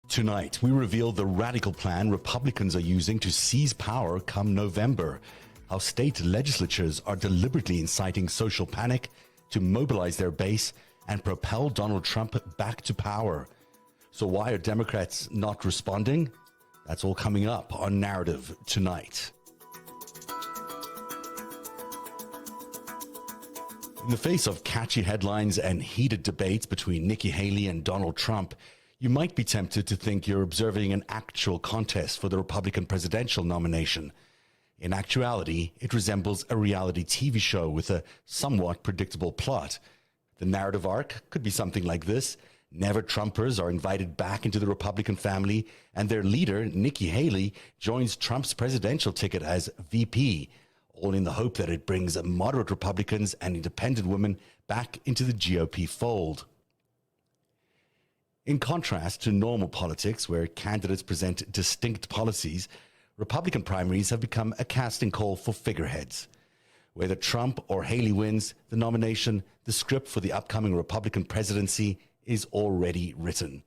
Tonight, we reveal the radical plan Republicans are using to seize power come November, how state legislatures are deliberately inciting social panic to mobilize their base and propel Donald Trump back to power. So why are Democrats not responding? That's all coming up on Narativ tonight. In the face of catchy headlines and heated debates between Nikki Haley and Donald Trump, you might be tempted to think you're observing an actual contest for the Republican presidential nomination. In actuality, it resembles a reality TV show with a somewhat predictable plot. The narrative arc could be something like this. Never-Trumpers are invited back into the Republican family, and their leader, Nikki Haley, joins Trump's presidential ticket as VP, all in the hope that it brings moderate Republicans and independent women back into the GOP fold. In contrast to normal politics, where candidates present distinct policies, Republican primaries have become a casting call for figureheads. Whether Trump or Haley wins the nomination, the script for the upcoming Republican presidency is already written.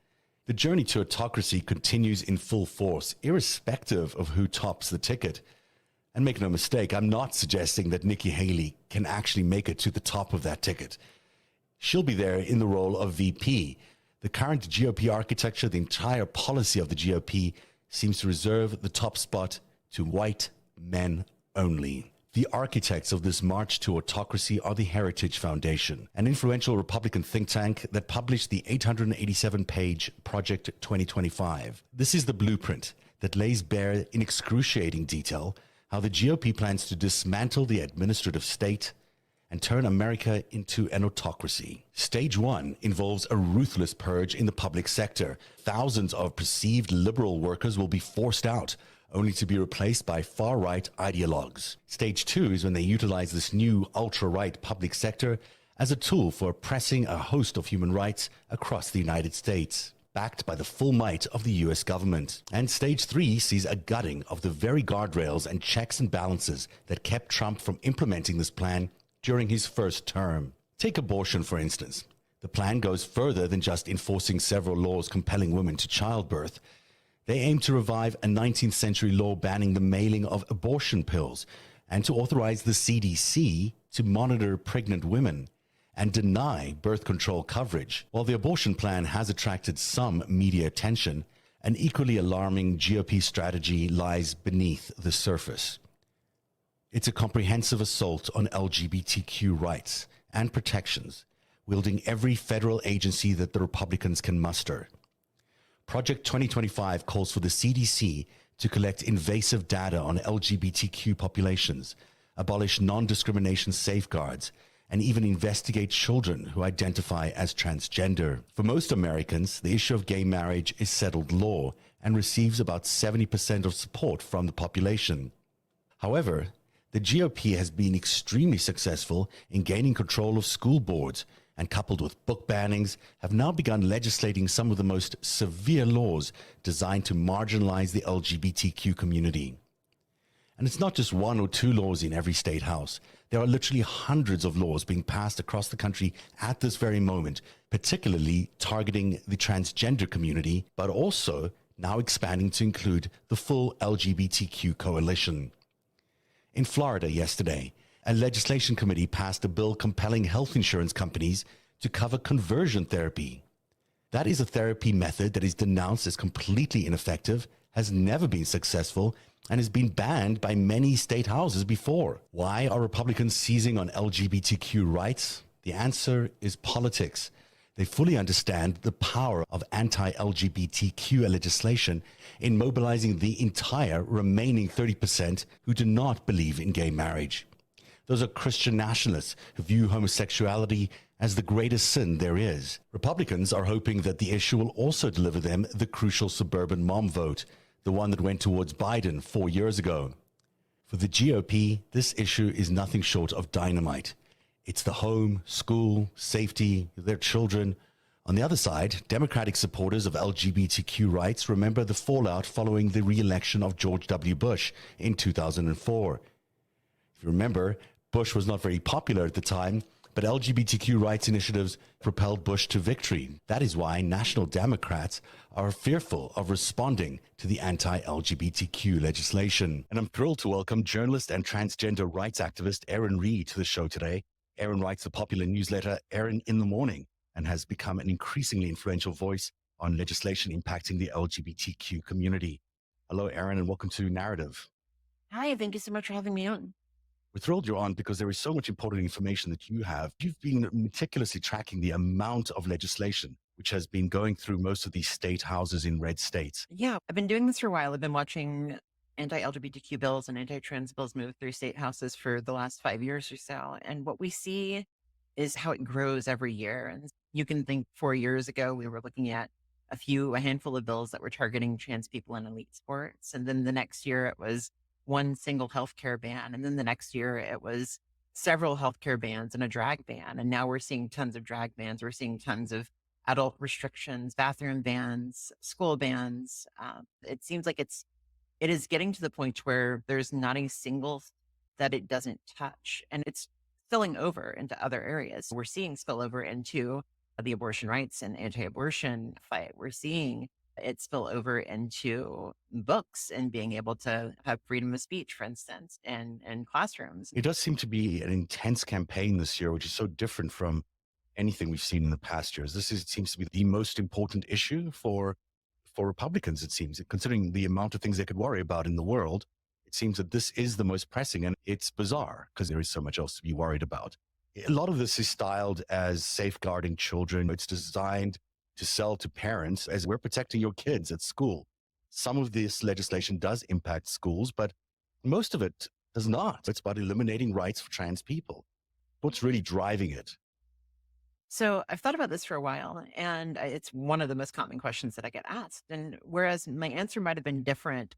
The journey to autocracy continues in full force, irrespective of who tops the ticket. And make no mistake, I'm not suggesting that Nikki Haley can actually make it to the top of that ticket. She'll be there in the role of VP. The current GOP architecture, the entire policy of the GOP, seems to reserve the top spot to white men only. The architects of this march to autocracy are the Heritage Foundation, an influential Republican think tank that published the 887-page Project 2025. This is the blueprint that lays bare in excruciating detail how the GOP plans to dismantle the administrative state and turn America into an autocracy. Stage one involves a ruthless purge in the public sector. Thousands of perceived liberal workers will be forced out, only to be replaced by far-right ideologues. Stage two is when they utilize this new ultra-right public sector as a tool for oppressing a host of human rights across the United States, backed by the full might of the US government. And stage three sees a gutting of the very guardrails and checks and balances that kept Trump from implementing this plan during his first term. Take abortion, for instance. The plan goes further than just enforcing several laws compelling women to childbirth. They aim to revive a 19th century law banning the mailing of abortion pills and to authorize the CDC to monitor pregnant women and deny birth control coverage. While the abortion plan has attracted some media attention, an equally alarming GOP strategy lies beneath the surface. It's a comprehensive assault on LGBTQ rights and protections, wielding every federal agency that the Republicans can muster. Project 2025 calls for the CDC to collect invasive data on LGBTQ populations, abolish non-discrimination safeguards, and even investigate children who identify as transgender. For most Americans, the issue of gay marriage is settled law and receives about 70% of support from the population. However, the GOP has been extremely successful in gaining control of school boards and, coupled with book bannings, have now begun legislating some of the most severe laws designed to marginalize the LGBTQ community. And it's not just one or two laws in every state house. There are literally hundreds of laws being passed across the country at this very moment, particularly targeting the transgender community, but also now expanding to include the full LGBTQ coalition. In Florida yesterday, a legislation committee passed a bill compelling health insurance companies to cover conversion therapy. That is a therapy method that is denounced as completely ineffective, has never been successful, and has been banned by many state houses before. Why are Republicans seizing on LGBTQ rights? The answer is politics. They fully understand the power of anti-LGBTQ legislation in mobilizing the entire remaining 30% who do not believe in gay marriage. Those are Christian nationalists who view homosexuality as the greatest sin there is. Republicans are hoping that the issue will also deliver them the crucial suburban mom vote, the one that went towards Biden 4 years ago. For the GOP, this issue is nothing short of dynamite. It's the home, school, safety, their children. On the other side, Democratic supporters of LGBTQ rights remember the fallout following the re-election of George W. Bush in 2004. If you remember, Bush was not very popular at the time, But LGBTQ rights initiatives propelled Bush to victory. That is why national Democrats are fearful of responding to the anti-LGBTQ legislation. And I'm thrilled to welcome journalist and transgender rights activist Erin Reed to the show today. Erin writes the popular newsletter Erin in the Morning and has become an increasingly influential voice on legislation impacting the LGBTQ community. Hello, Erin, and welcome to Narativ. Hi, thank you so much for having me on. We're thrilled you're on because there is so much important information that you have. You've been meticulously tracking the amount of legislation which has been going through most of these state houses in red states. Yeah, I've been doing this for a while. I've been watching anti-LGBTQ bills and anti-trans bills move through state houses for the last 5 years or so. And what we see is how it grows every year. And you can think 4 years ago, we were looking at a handful of bills that were targeting trans people in elite sports. And then the next year it was one single healthcare ban. And then the next year it was several healthcare bans and a drag ban. And now we're seeing tons of drag bans. We're seeing tons of adult restrictions, bathroom bans, school bans. It seems like it is getting to the point where there's not a single that it doesn't touch, and it's spilling over into other areas. We're seeing spillover into the abortion rights and anti-abortion fight. We're seeing it spill over into books and being able to have freedom of speech, for instance, and classrooms. It does seem to be an intense campaign this year, which is so different from anything we've seen in the past years. Seems to be the most important issue for Republicans, it seems, considering the amount of things they could worry about in the world. It seems that this is the most pressing, and it's bizarre because there is so much else to be worried about. A lot of this is styled as safeguarding children. It's designed to sell to parents as we're protecting your kids at school. Some of this legislation does impact schools, but most of it does not. It's about eliminating rights for trans people. What's really driving it? So I've thought about this for a while, and it's one of the most common questions that I get asked. And whereas my answer might have been different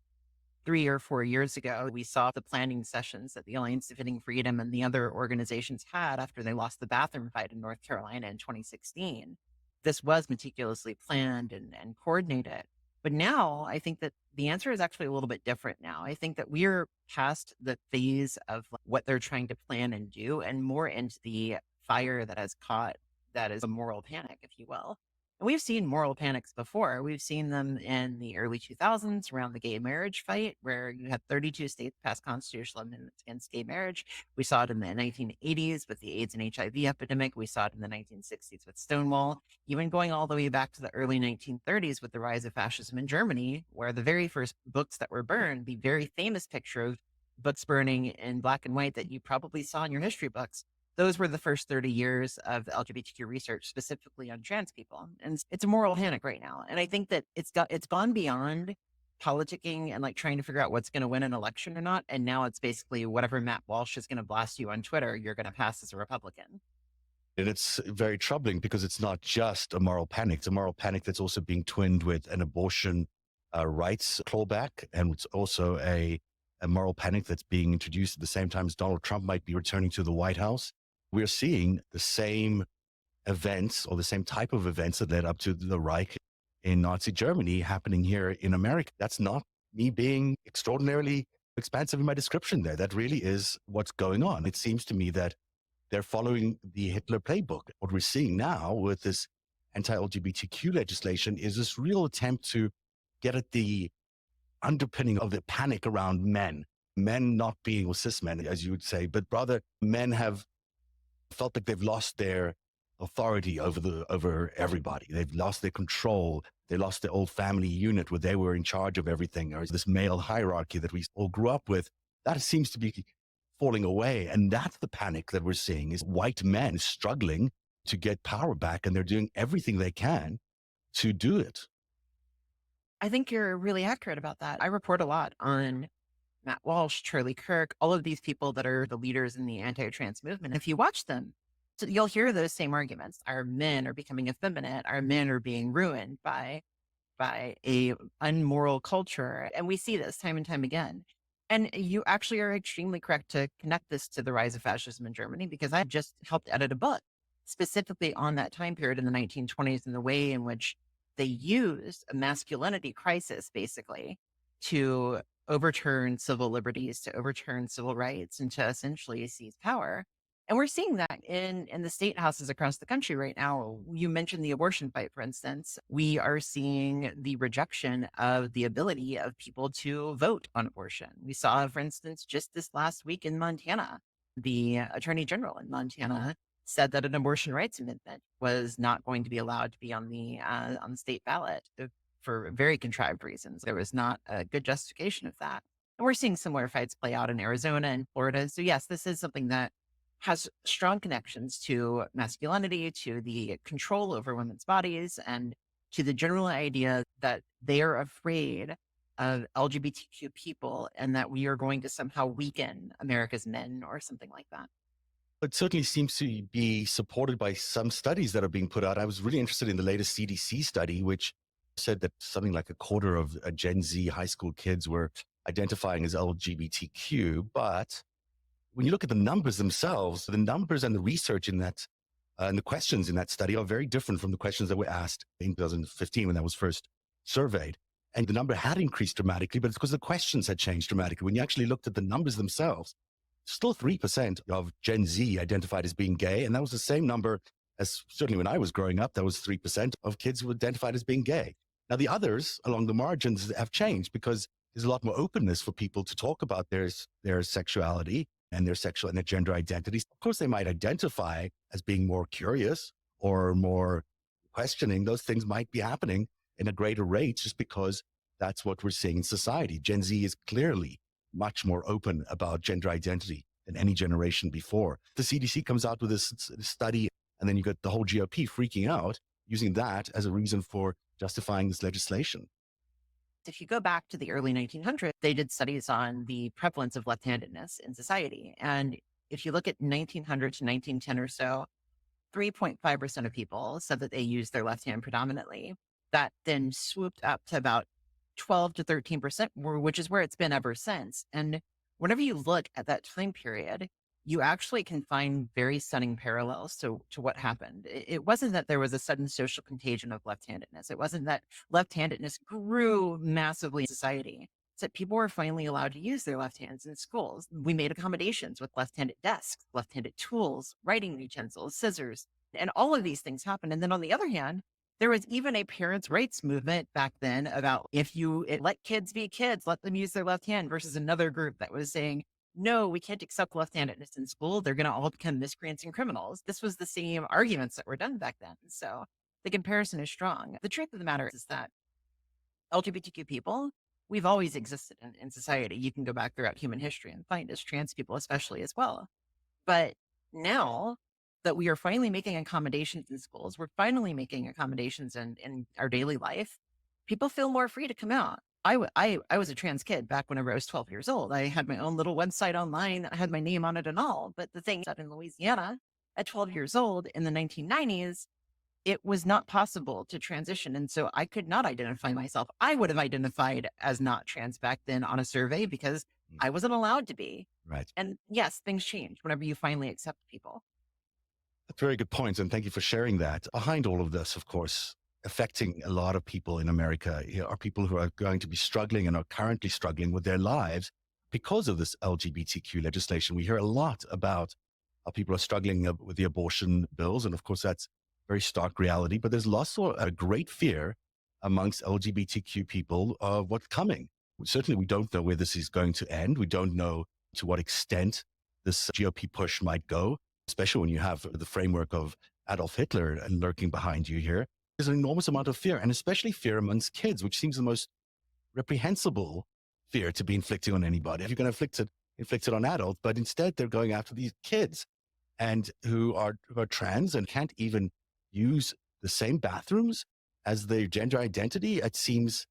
3 or 4 years ago, we saw the planning sessions that the Alliance Defending Freedom and the other organizations had after they lost the bathroom fight in North Carolina in 2016. This was meticulously planned and coordinated. But now I think that the answer is actually a little bit different now. I think that we're past the phase of what they're trying to plan and do and more into the fire that has caught that is a moral panic, if you will. And we've seen moral panics before. We've seen them in the early 2000s around the gay marriage fight, where you had 32 states pass constitutional amendments against gay marriage. We saw it in the 1980s with the AIDS and HIV epidemic. We saw it in the 1960s with Stonewall, even going all the way back to the early 1930s with the rise of fascism in Germany, where the very first books that were burned, the very famous picture of books burning in black and white that you probably saw in your history books, those were the first 30 years of LGBTQ research, specifically on trans people. And it's a moral panic right now. And I think that it's gone beyond politicking and like trying to figure out what's going to win an election or not. And now it's basically whatever Matt Walsh is going to blast you on Twitter, you're going to pass as a Republican. And it's very troubling because it's not just a moral panic. It's a moral panic that's also being twinned with an abortion rights clawback. And it's also a moral panic that's being introduced at the same time as Donald Trump might be returning to the White House. We're seeing the same events or the same type of events that led up to the Reich in Nazi Germany happening here in America. That's not me being extraordinarily expansive in my description there. That really is what's going on. It seems to me that they're following the Hitler playbook. What we're seeing now with this anti-LGBTQ legislation is this real attempt to get at the underpinning of the panic around men not being, or cis men, as you would say, but rather men have felt like they've lost their authority over everybody. They've lost their control. They lost their old family unit where they were in charge of everything. Or this male hierarchy that we all grew up with, that seems to be falling away. And that's the panic that we're seeing, is white men struggling to get power back, and they're doing everything they can to do it. I think you're really accurate about that. I report a lot on Matt Walsh, Charlie Kirk, all of these people that are the leaders in the anti-trans movement. If you watch them, so you'll hear those same arguments. Our men are becoming effeminate. Our men are being ruined by a unmoral culture. And we see this time and time again. And you actually are extremely correct to connect this to the rise of fascism in Germany, because I just helped edit a book specifically on that time period in the 1920s and the way in which they used a masculinity crisis basically to overturn civil liberties, to overturn civil rights, and to essentially seize power. And we're seeing that in the state houses across the country right now. You mentioned the abortion fight, for instance. We are seeing the rejection of the ability of people to vote on abortion. We saw, for instance, just this last week in Montana, the attorney general in Montana said that an abortion rights amendment was not going to be allowed to be on the state ballot for very contrived reasons. There was not a good justification of that. And we're seeing similar fights play out in Arizona and Florida. So yes, this is something that has strong connections to masculinity, to the control over women's bodies, and to the general idea that they are afraid of LGBTQ people and that we are going to somehow weaken America's men or something like that. It certainly seems to be supported by some studies that are being put out. I was really interested in the latest CDC study, which said that something like a quarter of Gen Z high school kids were identifying as LGBTQ. But when you look at the numbers themselves, the numbers and the research in that and the questions in that study are very different from the questions that were asked in 2015 when that was first surveyed. And the number had increased dramatically, but it's because the questions had changed dramatically. When you actually looked at the numbers themselves, still 3% of Gen Z identified as being gay. And that was the same number as certainly when I was growing up, that was 3% of kids who identified as being gay. Now, the others along the margins have changed because there's a lot more openness for people to talk about their sexuality and their sexual and their gender identities. Of course, they might identify as being more curious or more questioning. Those things might be happening in a greater rate just because that's what we're seeing in society. Gen Z is clearly much more open about gender identity than any generation before. The CDC comes out with this study, and then you get the whole GOP freaking out, using that as a reason for justifying this legislation. If you go back to the early 1900s, they did studies on the prevalence of left-handedness in society. And if you look at 1900 to 1910 or so, 3.5% of people said that they used their left hand predominantly. That then swooped up to about 12 to 13%, which is where it's been ever since. And whenever you look at that time period, you actually can find very stunning parallels to what happened. It wasn't that there was a sudden social contagion of left-handedness. It wasn't that left-handedness grew massively in society. It's that people were finally allowed to use their left hands in schools. We made accommodations with left-handed desks, left-handed tools, writing utensils, scissors, and all of these things happened. And then on the other hand, there was even a parents' rights movement back then about if you let kids be kids, let them use their left hand, versus another group that was saying, no, we can't accept left-handedness in school. They're going to all become miscreants and criminals. This was the same arguments that were done back then. So the comparison is strong. The truth of the matter is that LGBTQ people, we've always existed in society. You can go back throughout human history and find as trans people, especially as well. But now that we are finally making accommodations in schools, we're finally making accommodations in our daily life, people feel more free to come out. I was a trans kid back whenever I was 12 years old. I had my own little website online. I had my name on it and all. But the thing is that in Louisiana, at 12 years old in the 1990s, it was not possible to transition. And so I could not identify myself. I would have identified as not trans back then on a survey because I wasn't allowed to be. Right. And yes, things change whenever you finally accept people. That's a very good point, and thank you for sharing that. Behind all of this, of course, affecting a lot of people in America are people who are going to be struggling and are currently struggling with their lives because of this LGBTQ legislation. We hear a lot about how people are struggling with the abortion bills, and of course, that's very stark reality. But there's also a great fear amongst LGBTQ people of what's coming. Certainly, we don't know where this is going to end. We don't know to what extent this GOP push might go, especially when you have the framework of Adolf Hitler and lurking behind you here. There's an enormous amount of fear, and especially fear amongst kids, which seems the most reprehensible fear to be inflicting on anybody. If you're going to inflict it on adults, but instead they're going after these kids and who are trans and can't even use the same bathrooms as their gender identity. It seems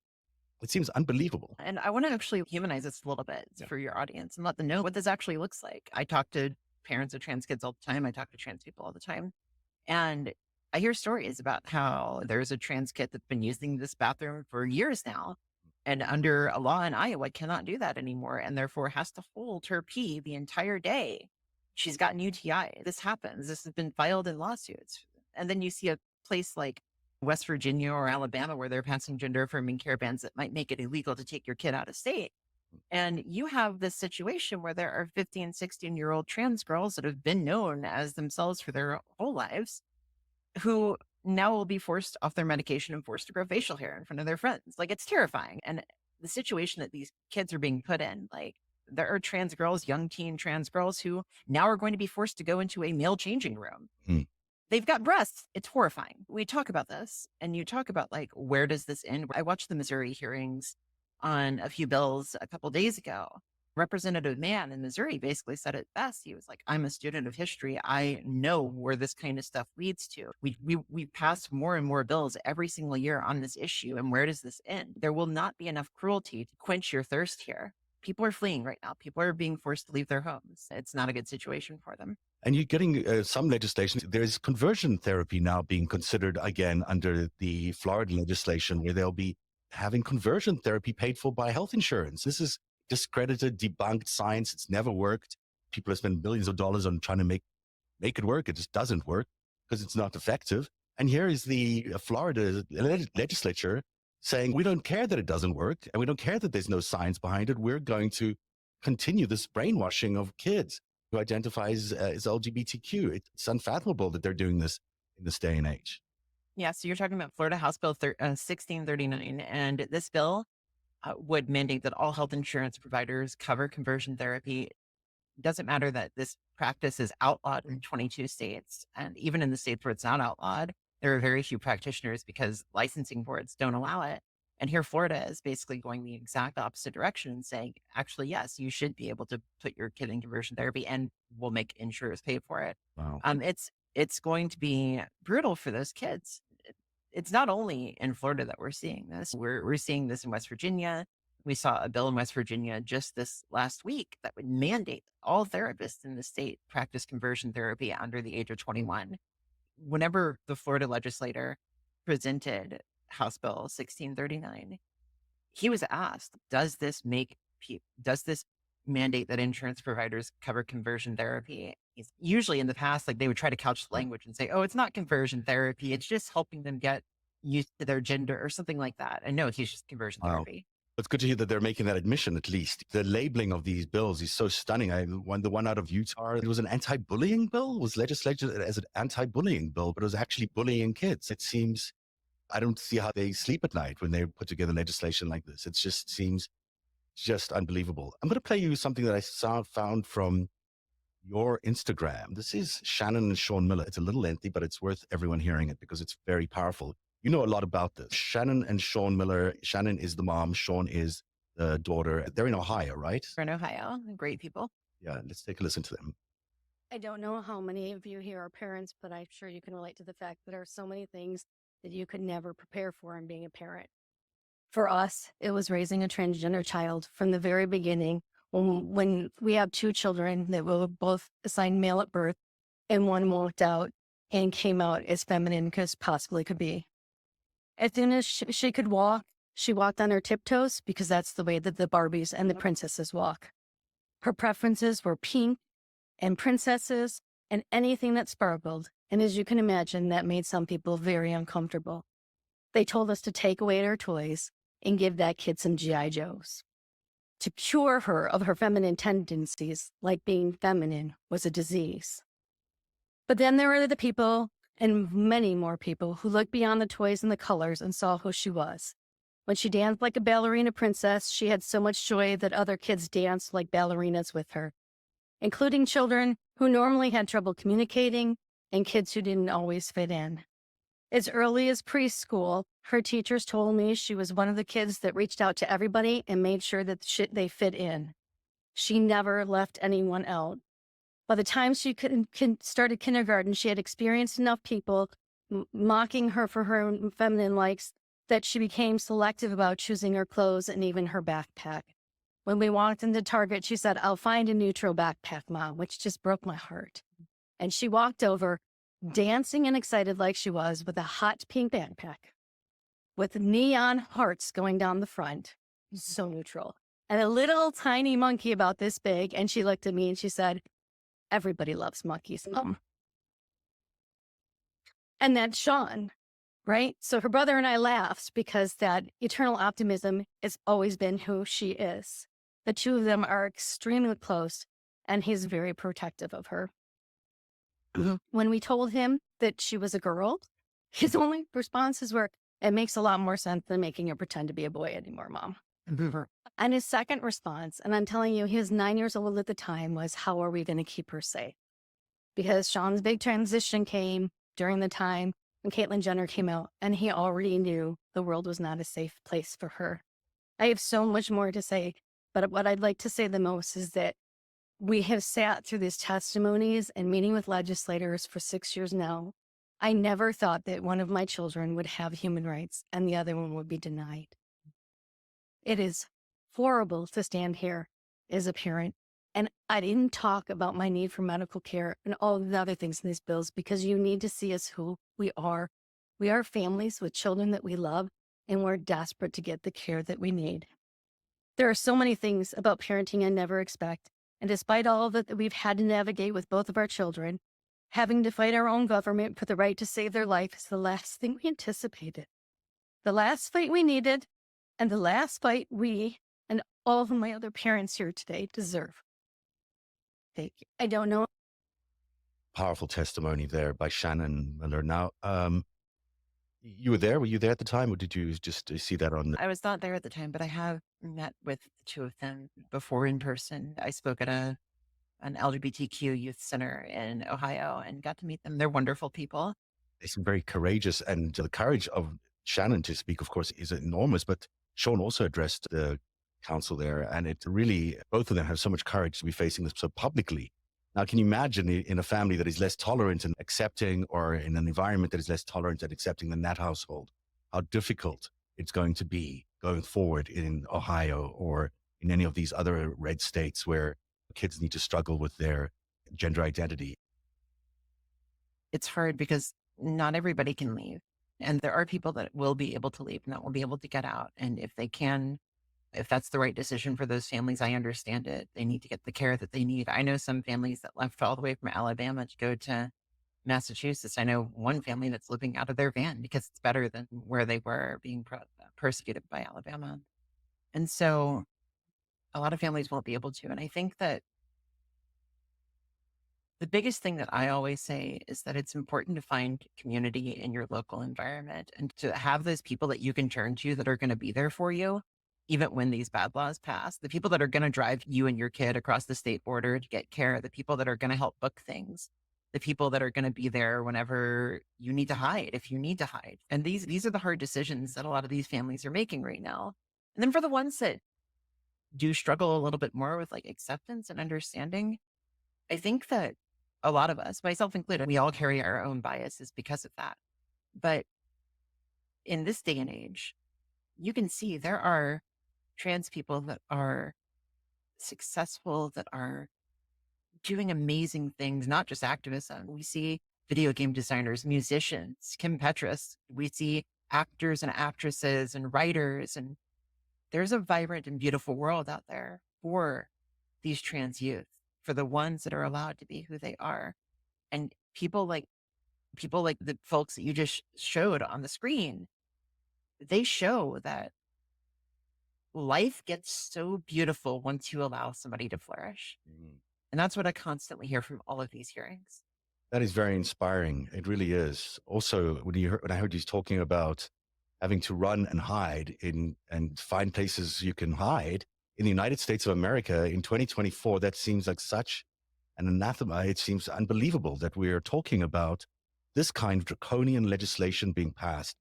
unbelievable. And I want to actually humanize this a little bit for your audience and let them know what this actually looks like. I talk to parents of trans kids all the time. I talk to trans people all the time. And I hear stories about how there's a trans kid that's been using this bathroom for years now. And under a law in Iowa, cannot do that anymore and therefore has to hold her pee the entire day. She's got an UTI. This happens. This has been filed in lawsuits. And then you see a place like West Virginia or Alabama where they're passing gender affirming care bans that might make it illegal to take your kid out of state. And you have this situation where there are 15, 16-year-old trans girls that have been known as themselves for their whole lives who now will be forced off their medication and forced to grow facial hair in front of their friends. Like, it's terrifying. And the situation that these kids are being put in, like, there are trans girls, young teen trans girls who now are going to be forced to go into a male changing room. Hmm. They've got breasts. It's horrifying. We talk about this and you talk about, like, where does this end? I watched the Missouri hearings on a few bills a couple days ago. Representative Mann in Missouri basically said it best. He was like, I'm a student of history. I know where this kind of stuff leads to. We pass more and more bills every single year on this issue. And where does this end? There will not be enough cruelty to quench your thirst here. People are fleeing right now. People are being forced to leave their homes. It's not a good situation for them. And you're getting some legislation. There's conversion therapy now being considered again under the Florida legislation, where they'll be having conversion therapy paid for by health insurance. This is discredited, debunked science. It's never worked. People have spent billions of dollars on trying to make it work. It just doesn't work because it's not effective. And here is the Florida legislature saying, we don't care that it doesn't work, and we don't care that there's no science behind it. We're going to continue this brainwashing of kids who identifies as LGBTQ. It's unfathomable that they're doing this in this day and age. Yeah. So you're talking about Florida House Bill 1639. And this bill would mandate that all health insurance providers cover conversion therapy. It doesn't matter that this practice is outlawed in 22 states. And even in the states where it's not outlawed, there are very few practitioners because licensing boards don't allow it. And here, Florida is basically going the exact opposite direction and saying, actually, yes, you should be able to put your kid in conversion therapy and we'll make insurers pay for it. Wow. It's going to be brutal for those kids. It's not only in Florida that we're seeing this. We're seeing this in West Virginia. We saw a bill in West Virginia just this last week that would mandate all therapists in the state practice conversion therapy under the age of 21. Whenever the Florida legislator presented House Bill 1639, he was asked, does this mandate that insurance providers cover conversion therapy? Usually in the past, like, they would try to couch the language and say, oh, it's not conversion therapy. It's just helping them get used to their gender or something like that. And no, he's just conversion therapy. It's good to hear that they're making that admission, at least. The labeling of these bills is so stunning. The one out of Utah, it was an anti-bullying bill, was legislated as an anti-bullying bill, but it was actually bullying kids. It seems, I don't see how they sleep at night when they put together legislation like this. It just seems just unbelievable. I'm going to play you something that I found from your Instagram. This is Shannon and Sean Miller. It's a little lengthy, but it's worth everyone hearing it because it's very powerful. You know a lot about this. Shannon and Sean Miller. Shannon is the mom. Sean is the daughter. They're in Ohio, right? We're in Ohio. Great people. Yeah, let's take a listen to them. I don't know how many of you here are parents, but I'm sure you can relate to the fact that there are so many things that you could never prepare for in being a parent. For us, it was raising a transgender child from the very beginning. When we have two children that were both assigned male at birth, and one walked out and came out as feminine as possibly could be. As soon as she could walk, she walked on her tiptoes because that's the way that the Barbies and the princesses walk. Her preferences were pink and princesses and anything that sparkled. And as you can imagine, that made some people very uncomfortable. They told us to take away her toys and give that kid some G.I. Joes. To cure her of her feminine tendencies, like being feminine, was a disease. But then there were the people, and many more people, who looked beyond the toys and the colors and saw who she was. When she danced like a ballerina princess, she had so much joy that other kids danced like ballerinas with her, including children who normally had trouble communicating and kids who didn't always fit in. As early as preschool, her teachers told me she was one of the kids that reached out to everybody and made sure that they fit in. She never left anyone out. By the time she started kindergarten, she had experienced enough people mocking her for her feminine likes that she became selective about choosing her clothes and even her backpack. When we walked into Target, she said, "I'll find a neutral backpack, Mom," which just broke my heart. And she walked over, dancing and excited like she was, with a hot pink backpack with neon hearts going down the front. So neutral. And a little tiny monkey about this big. And she looked at me and she said, "Everybody loves monkeys, Mom." And that's Sean, right? So her brother and I laughed because that eternal optimism has always been who she is. The two of them are extremely close, and he's very protective of her. When we told him that she was a girl, his only responses were, "It makes a lot more sense than making her pretend to be a boy anymore, Mom." And his second response, and I'm telling you, he was 9 years old at the time, was, "How are we going to keep her safe?" Because Sean's big transition came during the time when Caitlyn Jenner came out, and he already knew the world was not a safe place for her. I have so much more to say, but what I'd like to say the most is that we have sat through these testimonies and meeting with legislators for 6 years now. I never thought that one of my children would have human rights and the other one would be denied. It is horrible to stand here as a parent. And I didn't talk about my need for medical care and all the other things in these bills because you need to see us who we are. We are families with children that we love, and we're desperate to get the care that we need. There are so many things about parenting I never expect. And despite all of it that we've had to navigate with both of our children, having to fight our own government for the right to save their life is the last thing we anticipated. The last fight we needed, and the last fight we and all of my other parents here today deserve. Thank you. I don't know. Powerful testimony there by Shannon Miller. Now, you were there? Were you there at the time, or did you just see that on? I was not there at the time, but I have met with the two of them before in person. I spoke at an LGBTQ youth center in Ohio and got to meet them. They're wonderful people. They seem very courageous, and the courage of Shannon to speak, of course, is enormous. But Sean also addressed the council there, and it really, both of them have so much courage to be facing this so publicly. Now, can you imagine in a family that is less tolerant and accepting, or in an environment that is less tolerant and accepting than that household, how difficult it's going to be going forward in Ohio or in any of these other red states where kids need to struggle with their gender identity? It's hard because not everybody can leave. And there are people that will be able to leave and that will be able to get out. And if they can, if that's the right decision for those families, I understand it. They need to get the care that they need. I know some families that left all the way from Alabama to go to Massachusetts. I know one family that's living out of their van because it's better than where they were being persecuted by Alabama. And so a lot of families won't be able to. And I think that the biggest thing that I always say is that it's important to find community in your local environment and to have those people that you can turn to that are going to be there for you, even when these bad laws pass. The people that are going to drive you and your kid across the state border to get care, the people that are going to help book things, the people that are going to be there whenever you need to hide, if you need to hide. And these are the hard decisions that a lot of these families are making right now. And then for the ones that do struggle a little bit more with like acceptance and understanding, I think that a lot of us, myself included, we all carry our own biases because of that. But in this day and age, you can see there are trans people that are successful, that are doing amazing things, not just activism. We see video game designers, musicians, Kim Petras. We see actors and actresses and writers. And there's a vibrant and beautiful world out there for these trans youth, for the ones that are allowed to be who they are. And people like the folks that you just showed on the screen, they show that life gets so beautiful once you allow somebody to flourish. And that's what I constantly hear from all of these hearings. That is very inspiring. It really is. Also, when I heard you talking about having to run and hide and find places you can hide in the United States of America in 2024, that seems like such an anathema. It seems unbelievable that we are talking about this kind of draconian legislation being passed.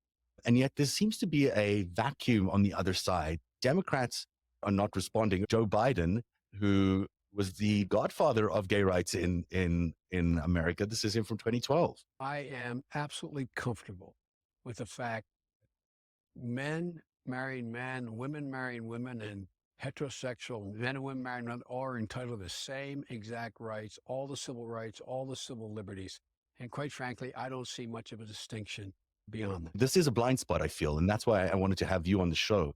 And yet there seems to be a vacuum on the other side. Democrats are not responding. Joe Biden, who was the godfather of gay rights in America, this is him from 2012. I am absolutely comfortable with the fact men marrying men, women marrying women, and heterosexual men and women marrying men all are entitled to the same exact rights, all the civil rights, all the civil liberties. And quite frankly, I don't see much of a distinction beyond that. This is a blind spot, I feel, and that's why I wanted to have you on the show.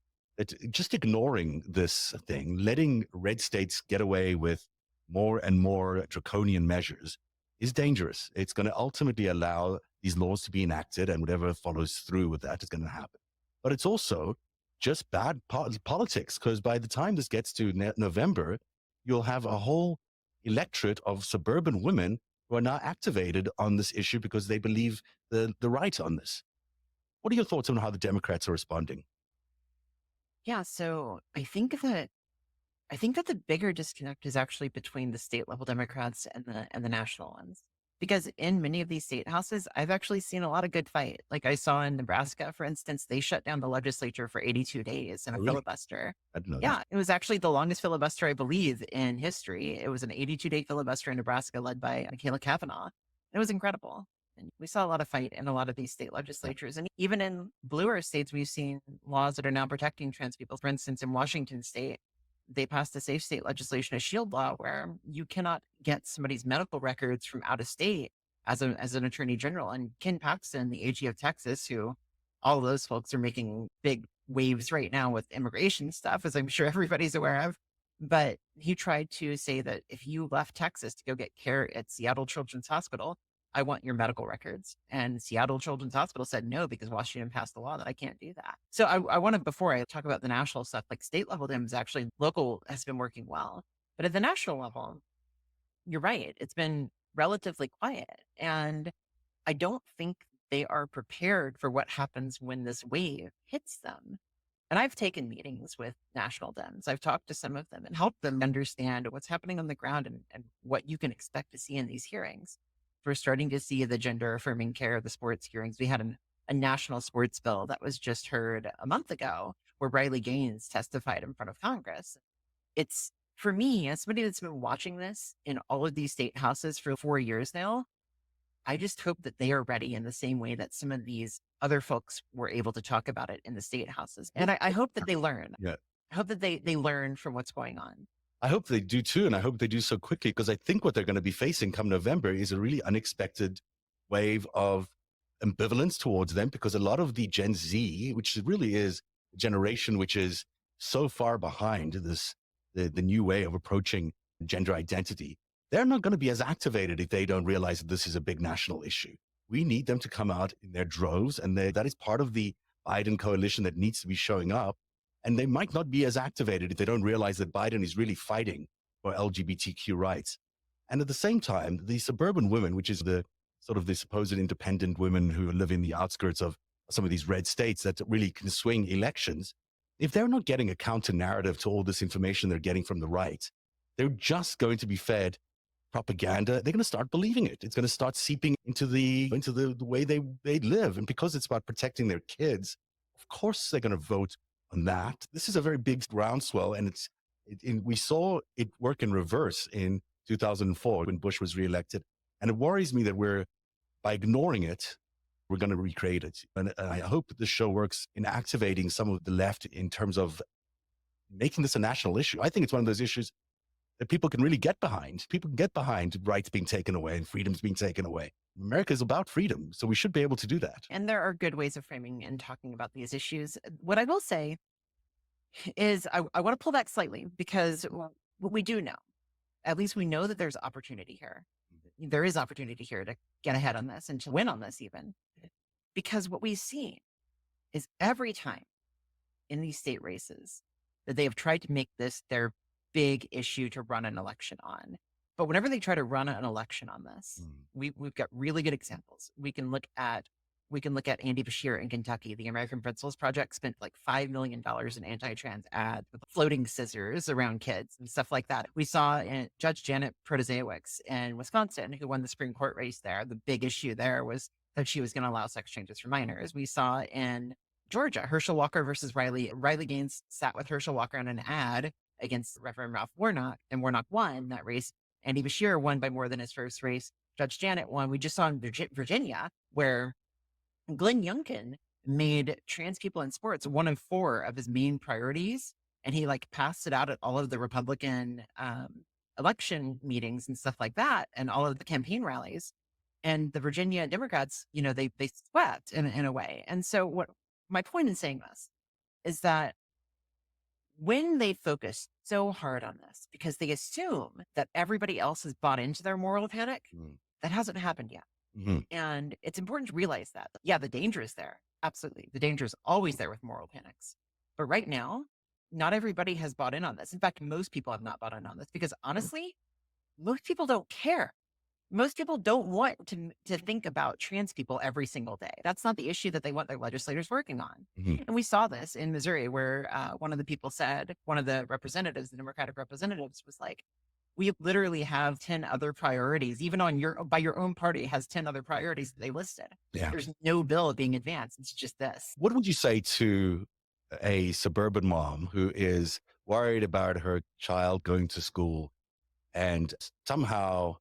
Just ignoring this thing, letting red states get away with more and more draconian measures is dangerous. It's going to ultimately allow these laws to be enacted, and whatever follows through with that is going to happen. But it's also just bad politics, because by the time this gets to November, you'll have a whole electorate of suburban women who are now activated on this issue because they believe the right on this. What are your thoughts on how the Democrats are responding? Yeah, so I think that the bigger disconnect is actually between the state level Democrats and the national ones. Because in many of these state houses, I've actually seen a lot of good fight. Like I saw in Nebraska, for instance, they shut down the legislature for 82 days in Oh, a really? filibuster. I didn't know that. Yeah, it was actually the longest filibuster, I believe, in history. It was an 82-day filibuster in Nebraska led by Michaela Kavanaugh. It was incredible. And we saw a lot of fight in a lot of these state legislatures. And even in bluer states, we've seen laws that are now protecting trans people. For instance, in Washington state, they passed a safe state legislation, a shield law, where you cannot get somebody's medical records from out of state as an attorney general. And Ken Paxton, the AG of Texas, who all of those folks are making big waves right now with immigration stuff, as I'm sure everybody's aware of. But he tried to say that if you left Texas to go get care at Seattle Children's Hospital, I want your medical records. And Seattle Children's Hospital said no, because Washington passed a law that I can't do that. So I want to, before I talk about the national stuff, like state level Dems, actually local has been working well. But at the national level, you're right. It's been relatively quiet. And I don't think they are prepared for what happens when this wave hits them. And I've taken meetings with national Dems. I've talked to some of them and helped them understand what's happening on the ground and what you can expect to see in these hearings. We're starting to see the gender affirming care, the sports hearings. We had a national sports bill that was just heard a month ago where Riley Gaines testified in front of Congress. It's, for me, as somebody that's been watching this in all of these state houses for 4 years now, I just hope that they are ready in the same way that some of these other folks were able to talk about it in the state houses. And I hope that they learn. Yeah. I hope that they learn from what's going on. I hope they do too, and I hope they do so quickly, because I think what they're going to be facing come November is a really unexpected wave of ambivalence towards them, because a lot of the Gen Z, which really is a generation which is so far behind the new way of approaching gender identity, they're not going to be as activated if they don't realize that this is a big national issue. We need them to come out in their droves, and that is part of the Biden coalition that needs to be showing up. And they might not be as activated if they don't realize that Biden is really fighting for LGBTQ rights. And at the same time, the suburban women, which is the sort of the supposed independent women who live in the outskirts of some of these red states that really can swing elections, if they're not getting a counter narrative to all this information they're getting from the right, they're just going to be fed propaganda. They're going to start believing it. It's going to start seeping into the way they live. And because it's about protecting their kids, of course they're going to vote on that. This is a very big groundswell, and we saw it work in reverse in 2004 when Bush was reelected. And it worries me that by ignoring it, we're going to recreate it. And I hope that this show works in activating some of the left in terms of making this a national issue. I think it's one of those issues that people can really get behind. People can get behind rights being taken away and freedoms being taken away. America is about freedom, so we should be able to do that. And there are good ways of framing and talking about these issues. What I will say is I want to pull back slightly, because what we do know, at least we know that there's opportunity here. There is opportunity here to get ahead on this and to win on this even. Because what we've seen is every time in these state races that they have tried to make this their big issue to run an election on. But whenever they try to run an election on this, we've got really good examples. We can look at Andy Beshear in Kentucky. The American Principles Project spent like $5 million in anti-trans ads with floating scissors around kids and stuff like that. We saw Judge Janet Protasiewicz in Wisconsin, who won the Supreme Court race there. The big issue there was that she was going to allow sex changes for minors. We saw in Georgia, Herschel Walker versus Riley. Riley Gaines sat with Herschel Walker on an ad against Reverend Ralph Warnock, and Warnock won that race. Andy Beshear won by more than his first race. Judge Janet won. We just saw in Virginia, where Glenn Youngkin made trans people in sports one of 4 of his main priorities. And he passed it out at all of the Republican election meetings and stuff like that, and all of the campaign rallies. And the Virginia Democrats, they swept in a way. And so what my point in saying this is that when they focus so hard on this, because they assume that everybody else has bought into their moral panic, that hasn't happened yet. Mm-hmm. And it's important to realize that. Yeah, the danger is there. Absolutely. The danger is always there with moral panics. But right now, not everybody has bought in on this. In fact, most people have not bought in on this because honestly, most people don't care. Most people don't want to think about trans people every single day. That's not the issue that they want their legislators working on. Mhm. And we saw this in Missouri, where one of the people said, one of the representatives, the Democratic representatives, was like, "We literally have 10 other priorities. Even on by your own party has 10 other priorities that they listed. Yeah. There's no bill being advanced. It's just this." What would you say to a suburban mom who is worried about her child going to school and somehow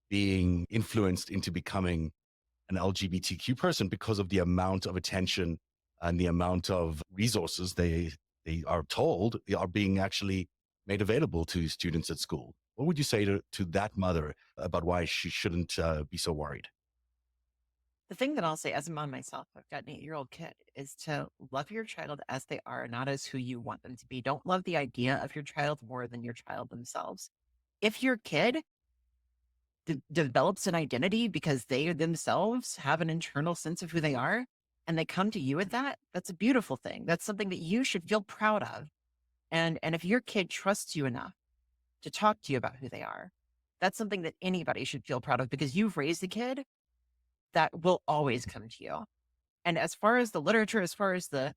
being influenced into becoming an LGBTQ person because of the amount of attention and the amount of resources they are told are being actually made available to students at school? What would you say to that mother about why she shouldn't be so worried? The thing that I'll say as a mom myself, I've got an 8-year-old kid, is to love your child as they are, not as who you want them to be. Don't love the idea of your child more than your child themselves. If your kid develops an identity because they themselves have an internal sense of who they are and they come to you with that, that's a beautiful thing. That's something that you should feel proud of. And if your kid trusts you enough to talk to you about who they are, that's something that anybody should feel proud of because you've raised a kid that will always come to you. And as far as the literature, as far as the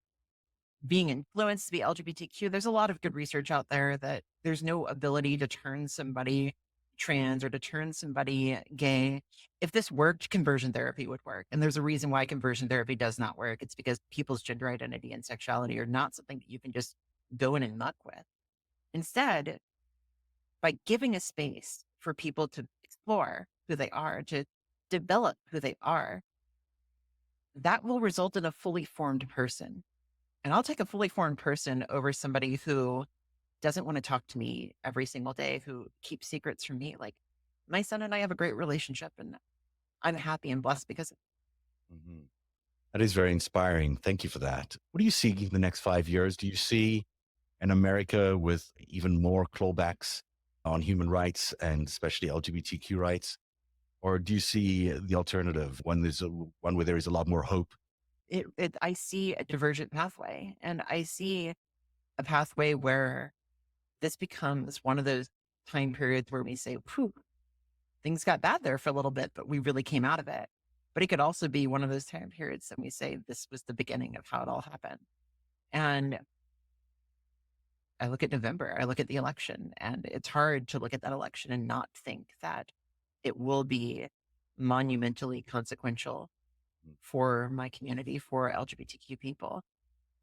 being influenced to be LGBTQ, there's a lot of good research out there that there's no ability to turn somebody trans or to turn somebody gay. If this worked, conversion therapy would work. And there's a reason why conversion therapy does not work. It's because people's gender identity and sexuality are not something that you can just go in and muck with. Instead, by giving a space for people to explore who they are, to develop who they are, that will result in a fully formed person. And I'll take a fully formed person over somebody who doesn't want to talk to me every single day, who keeps secrets from me. Like, my son and I have a great relationship and I'm happy and blessed because Mhm. That is very inspiring. Thank you for that. What do you see in the next 5 years? Do you see an America with even more clawbacks on human rights and especially LGBTQ rights? Or do you see the alternative, one where there is a lot more hope? I see a divergent pathway, and I see a pathway where this becomes one of those time periods where we say, "Whew, things got bad there for a little bit, but we really came out of it." But it could also be one of those time periods that we say, "This was the beginning of how it all happened." And I look at November, I look at the election, and it's hard to look at that election and not think that it will be monumentally consequential for my community, for LGBTQ people.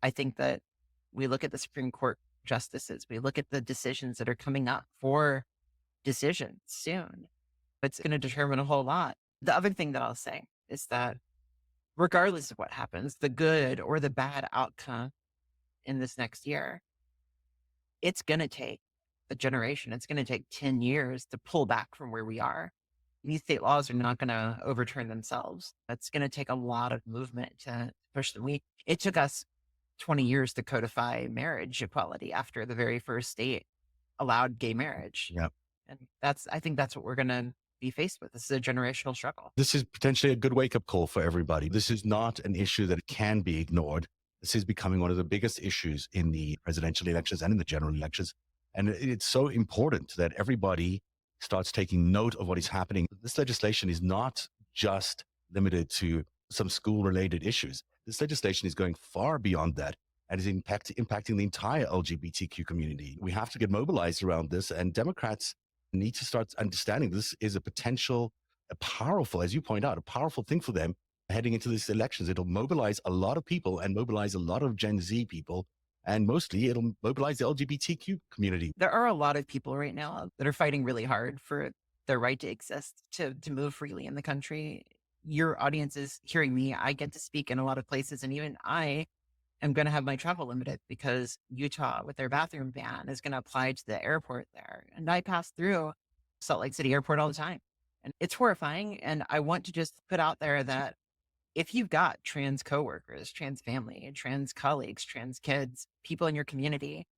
I think that we look at the Supreme Court justices, we look at the decisions that are coming up for decisions soon. It's going to determine a whole lot. The other thing that I'll say is that regardless of what happens, the good or the bad outcome in this next year, it's going to take a generation. It's going to take 10 years to pull back from where we are. These state laws are not going to overturn themselves. It's going to take a lot of movement to push them. It took us 20 years to codify marriage equality after the very first state allowed gay marriage. Yeah. And I think that's what we're going to be faced with. This is a generational struggle. This is potentially a good wake up call for everybody. This is not an issue that can be ignored. This is becoming one of the biggest issues in the presidential elections and in the general elections. And it's so important that everybody starts taking note of what is happening. This legislation is not just limited to some school related issues. This legislation is going far beyond that and is impacting the entire LGBTQ community. We have to get mobilized around this, and Democrats need to start understanding this is a powerful, as you point out, a powerful thing for them heading into these elections. It'll mobilize a lot of people and mobilize a lot of Gen Z people. And mostly it'll mobilize the LGBTQ community. There are a lot of people right now that are fighting really hard for their right to exist, to move freely in the country. Your audience is hearing me. I get to speak in a lot of places, and even I am going to have my travel limited because Utah, with their bathroom ban, is going to apply to the airport there. And I pass through Salt Lake City Airport all the time. And it's horrifying. And I want to just put out there that if you've got trans coworkers, trans family, trans colleagues, trans kids, people in your community,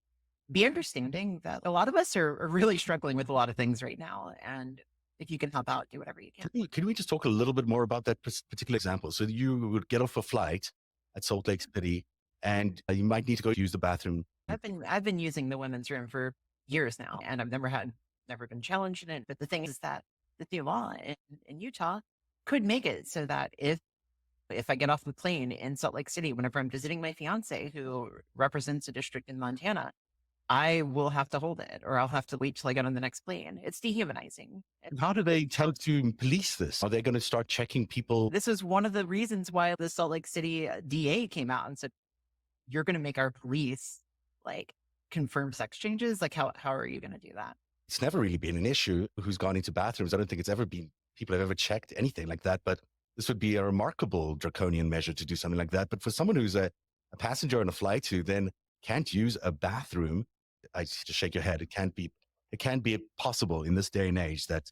be understanding that a lot of us are really struggling with a lot of things right now. And if you can help out, do whatever you can. Can we just talk a little bit more about that particular example? So you would get off a flight at Salt Lake City and you might need to go use the bathroom. I've been using the women's room for years now, and I've never been challenged in it. But the thing is that the new law in Utah could make it so that if I get off the plane in Salt Lake City, whenever I'm visiting my fiance who represents a district in Montana, I will have to hold it, or I'll have to wait till I get on the next plane. It's dehumanizing. How do they tell to police this? Are they going to start checking people? This is one of the reasons why the Salt Lake City DA came out and said, "You're going to make our police like confirm sex changes? Like, how are you going to do that?" It's never really been an issue who's gone into bathrooms. I don't think it's ever been, people have ever checked anything like that. But this would be a remarkable draconian measure to do something like that. But for someone who's a passenger on a flight who then can't use a bathroom, I just shake your head. It can't be possible in this day and age that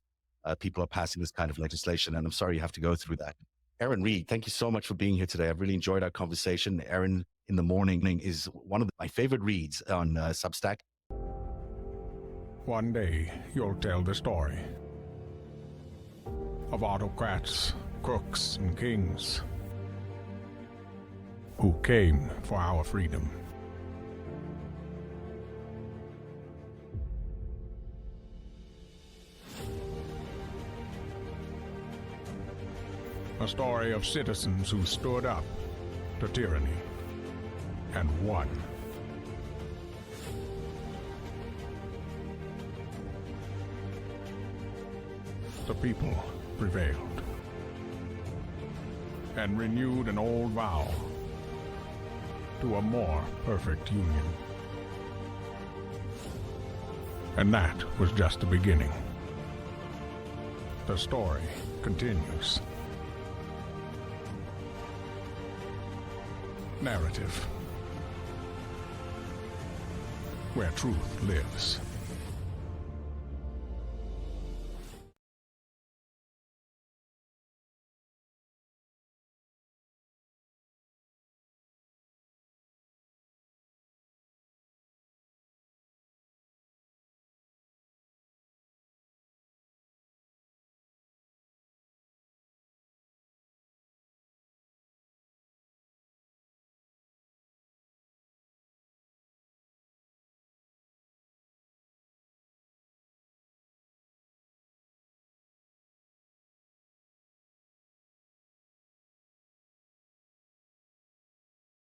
people are passing this kind of legislation. And I'm sorry you have to go through that. Erin Reed, thank you so much for being here today. I've really enjoyed our conversation. Erin in the Morning is one of my favorite reads on Substack. One day, you'll tell the story of autocrats, crooks, and kings who came for our freedom. A story of citizens who stood up to tyranny and won. The people prevailed and renewed an old vow to a more perfect union. And that was just the beginning. The story continues. Narativ, where truth lives.